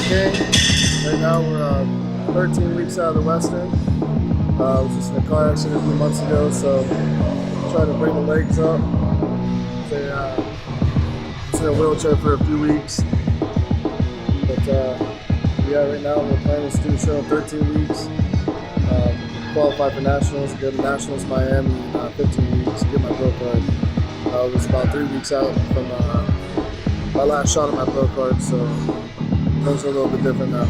King. Right now we're 13 weeks out of the Western. I was just in a car accident a few months ago, so trying to bring the legs up. They was in a wheelchair for a few weeks, but yeah, right now we're planning to do a show in 13 weeks. Qualify for nationals, go to nationals Miami in 15 weeks, get my pro card. I was about 3 weeks out from my last shot at my pro card, so things are a little bit different now.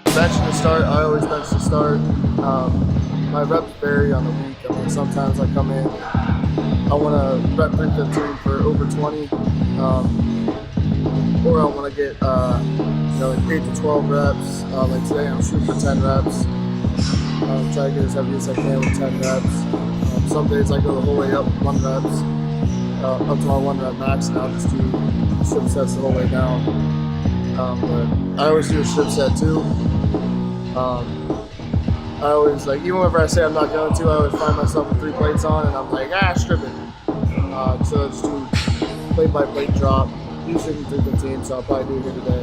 Benching to start, I always bench to start. My reps vary on the week. I mean, sometimes I come in, I want to rep 315 for over 20, or I want to get like 8 to 12 reps. Like today, I'm shooting for 10 reps. Try to get as heavy as I can with 10 reps. Some days I go the whole way up 1 reps, up to my 1 rep max, and I'll just do strip sets the whole way down. But I always do a strip set too. I always, like, even whenever I say I'm not going to, I always find myself with 3 plates on, and I'm like, strip it. So I just do plate by plate drop, usually in 315, so I'll probably do it here today.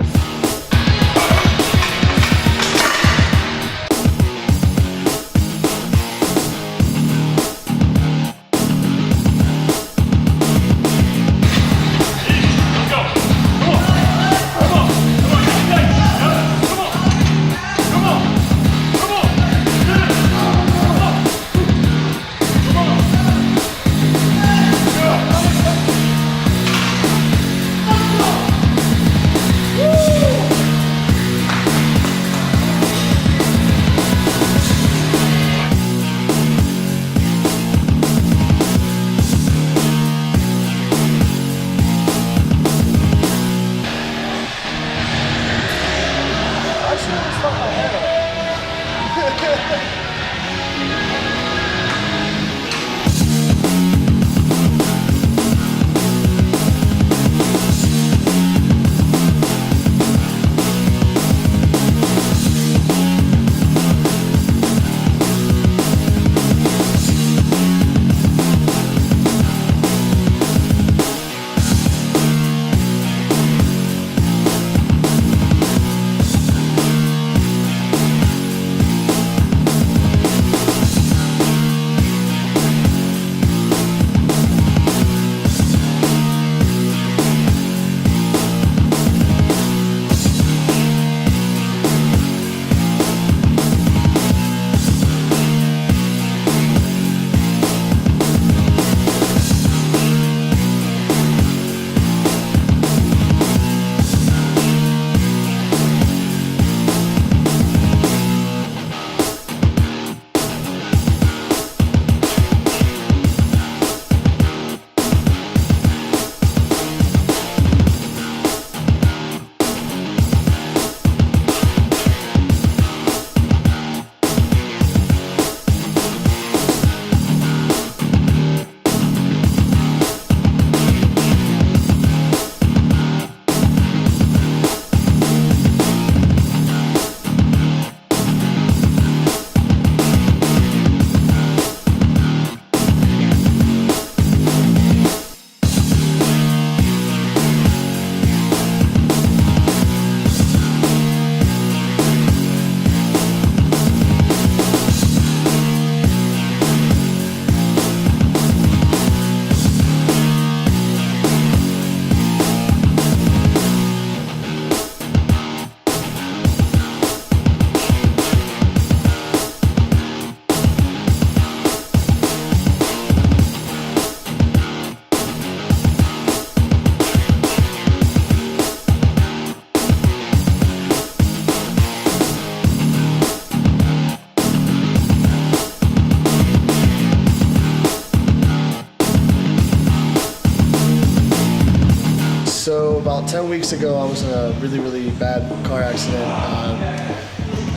So about 10 weeks ago, I was in a really, really bad car accident.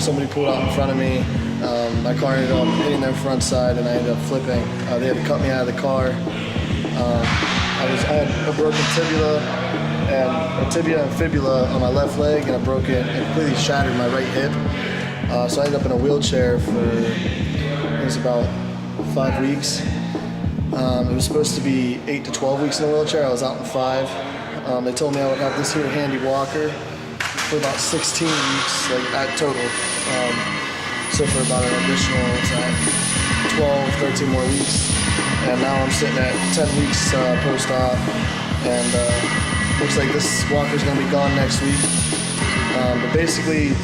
Somebody pulled out in front of me. My car ended up hitting their front side, and I ended up flipping. They had to cut me out of the car. I had a broken tibia and fibula on my left leg, and it completely shattered my right hip. So I ended up in a wheelchair for, it was about 5 weeks. It was supposed to be 8 to 12 weeks in a wheelchair. I was out in 5. They told me I would have this here handy walker for about 16 weeks, like at total. So for about an additional, 12, 13 more weeks. And now I'm sitting at 10 weeks post-op, and looks like this walker's gonna be gone next week. But basically,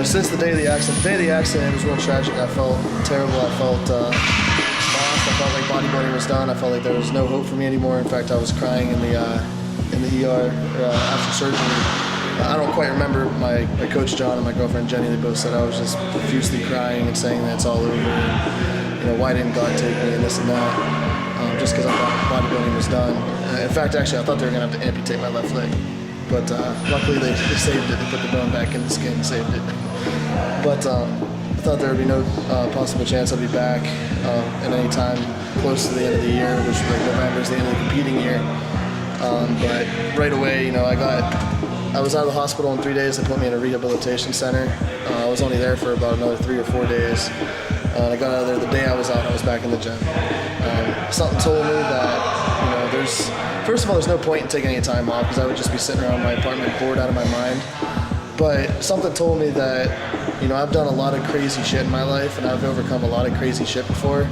since the day of the accident, it was real tragic. I felt terrible. I felt lost. I felt like bodybuilding was done. I felt like there was no hope for me anymore. In fact, I was crying in the ER after surgery. I don't quite remember. My coach John and my girlfriend Jenny, they both said I was just profusely crying and saying that it's all over. And, why didn't God take me and this and that? Just because I thought bodybuilding was done. In fact, actually, I thought they were going to have to amputate my left leg. But luckily they saved it. They put the bone back in the skin and saved it. But I thought there would be no possible chance I'd be back at any time close to the end of the year, which like November is the end of the competing year. But right away, I was out of the hospital in 3 days. They put me in a rehabilitation center. I was only there for about another 3 or 4 days. I got out of there the day I was out. I was back in the gym. Something told me that first of all, there's no point in taking any time off because I would just be sitting around my apartment bored out of my mind. But something told me that I've done a lot of crazy shit in my life, and I've overcome a lot of crazy shit before.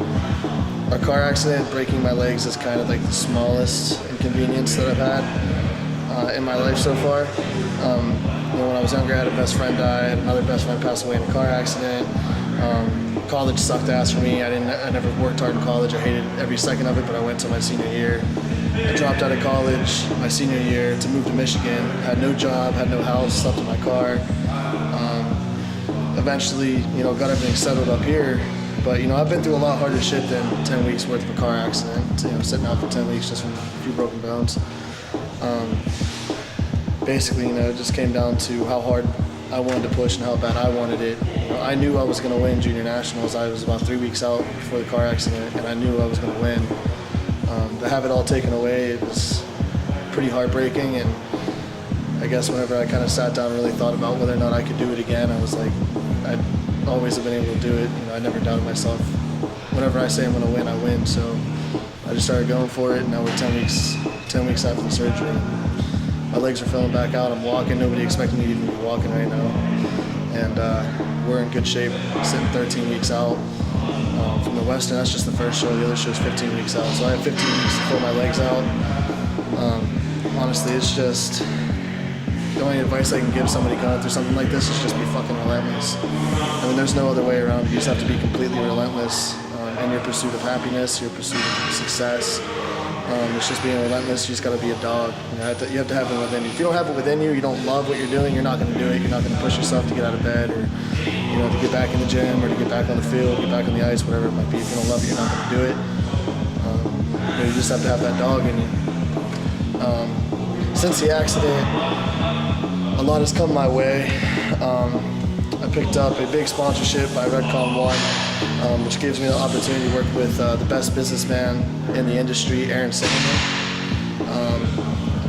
A car accident, breaking my legs, is kind of like the smallest inconvenience that I've had in my life so far. When I was younger, I had a best friend die, I had another best friend pass away in a car accident. College sucked ass for me. I never worked hard in college. I hated every second of it, but I went to my senior year. I dropped out of college my senior year to move to Michigan. Had no job, had no house, slept in my car. Eventually, got everything settled up here. But, I've been through a lot harder shit than 10 weeks worth of a car accident. Sitting out for 10 weeks just from a few broken bones. Basically, it just came down to how hard I wanted to push and how bad I wanted it. I knew I was going to win junior nationals. I was about 3 weeks out before the car accident, and I knew I was going to win. To have it all taken away, it was pretty heartbreaking. And I guess whenever I kind of sat down and really thought about whether or not I could do it again, I was like, I'd always have been able to do it. I never doubted myself. Whenever I say I'm going to win, I win. So I just started going for it, and now we're 10 weeks after the surgery. My legs are filling back out. I'm walking. Nobody expected me to even be walking right now. And we're in good shape, sitting 13 weeks out from the Western. That's just the first show. The other show's 15 weeks out. So I have 15 weeks to pull my legs out. Honestly, it's just the only advice I can give somebody going through something like this is just be fucking relentless. There's no other way around it. You just have to be completely relentless in your pursuit of happiness, your pursuit of success. It's just being relentless. You just got to be a dog. You have to have it within you. If you don't have it within you, you don't love what you're doing, you're not going to do it. You're not going to push yourself to get out of bed or to get back in the gym or to get back on the field, get back on the ice, whatever it might be. If you don't love it, you're not going to do it. You just have to have that dog in you. Since the accident, a lot has come my way. I picked up a big sponsorship by Redcon One, which gives me the opportunity to work with the best businessman in the industry, Aaron Silverman.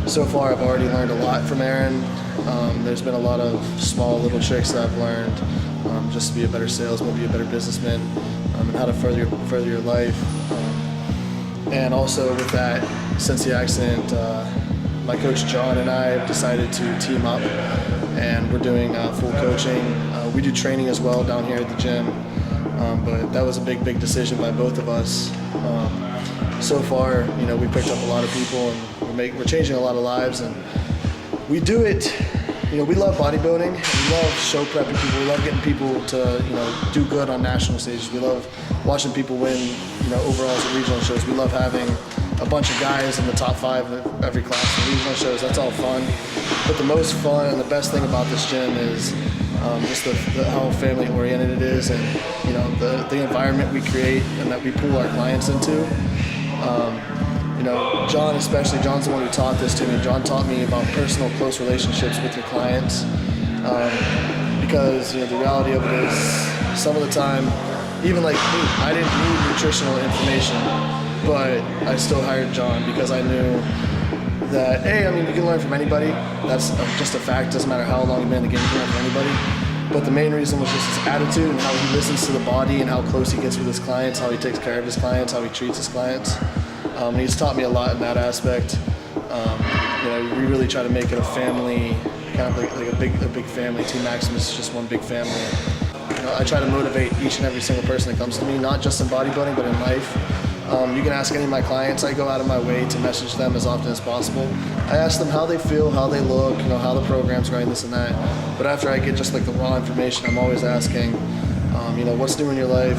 So far, I've already learned a lot from Aaron. There's been a lot of small little tricks that I've learned just to be a better salesman, be a better businessman, and how to further your life. And also with that, since the accident, my coach John and I have decided to team up, and we're doing full coaching. We do training as well down here at the gym, but that was a big decision by both of us. So far, we picked up a lot of people, and we're changing a lot of lives, and we do it. We love bodybuilding. We love show prepping people. We love getting people to do good on national stages. We love watching people win overalls at regional shows. We love having a bunch of guys in the top 5 of every class in regional shows. That's all fun. But the most fun and the best thing about this gym is just how family oriented it is, and the environment we create and that we pull our clients into. John especially, John's the one who taught this to me. John taught me about personal, close relationships with your clients, because the reality of it is, some of the time, even like me, I didn't need nutritional information, but I still hired John because I knew that, you can learn from anybody. That's just a fact. Doesn't matter how long you've been in the game, you can learn from anybody. But the main reason was just his attitude and how he listens to the body and how close he gets with his clients, how he takes care of his clients, how he treats his clients. And he's taught me a lot in that aspect. we really try to make it a family, kind of like a big family. Team Maximus is just one big family. I try to motivate each and every single person that comes to me, not just in bodybuilding, but in life. You can ask any of my clients. I go out of my way to message them as often as possible. I ask them how they feel, how they look, how the program's going, this and that. But after I get just like the raw information, I'm always asking, what's new in your life?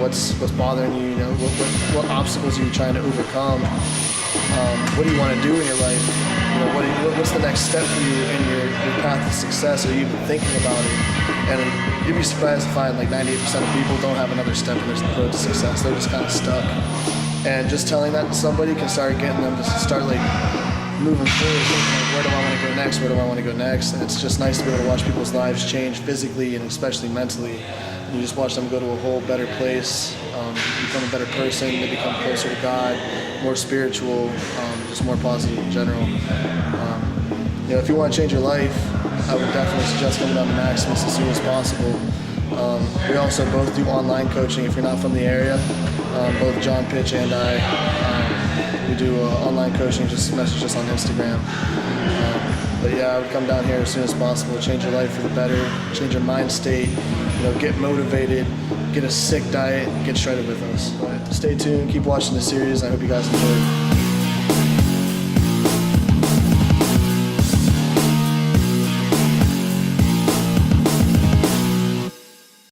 What's bothering you? What obstacles are you trying to overcome? What do you want to do in your life? What's the next step for you in your path to success? Are you even thinking about it? And you'd be surprised to find like 98% of people don't have another step in their road to success. They're just kind of stuck. And just telling that to somebody can start getting them to start like moving forward, thinking like, where do I want to go next? Where do I want to go next? And it's just nice to be able to watch people's lives change physically and especially mentally. You just watch them go to a whole better place, become a better person, they become closer to God, more spiritual, just more positive in general. If you want to change your life, I would definitely suggest coming down to Maximus as soon as possible. We also both do online coaching if you're not from the area. Both John Pitch and I, we do online coaching, just message us on Instagram. But yeah, I would come down here as soon as possible, change your life for the better, change your mind state, get motivated, get a sick diet, get shredded with us. But stay tuned, keep watching the series. I hope you guys enjoy it.